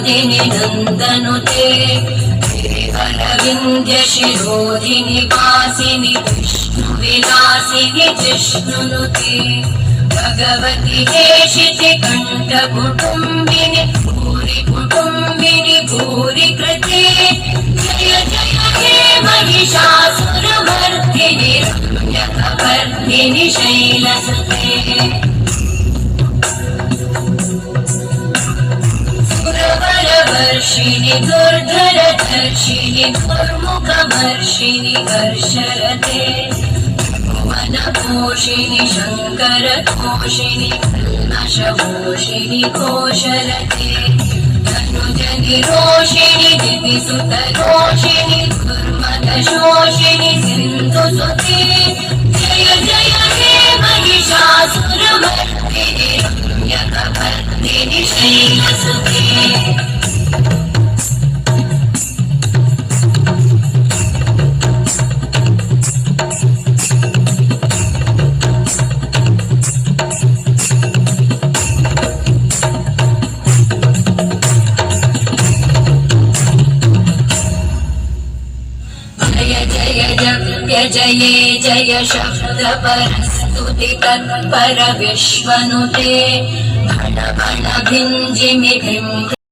नन्दिनि नन्दनुते गिरिवरविन्द्य शिरोधिनि वासिनि विष्णुविलासिनि जिष्णुनुते भगवति हेशिति कण्ठकुटुम्बिनि भूरि कुटुम्बिनि भूरि कृते जय जय हे महिषासुरमर्दिनि रम्यकवर्धिनि शैलसुते सुरवरवर्षिणि दुर्धरधर्षिणि दुर्मुखमर्षिणि वर्षरते वनपोषिणि शङ्करतोषिणि कल्मषपोषिणि कोशरते धनुजनिरोषिणि दितिसुतरोषिणि दुर्मदशोषिणि सिन्धुसुते जय जय हे महिषासुरमर्दिनि रम्यकवर्धिनि शैलसुते जये जय शब्द परस्तुति तत्पर विश्वनुते भण भण भिञ्जिमि भिं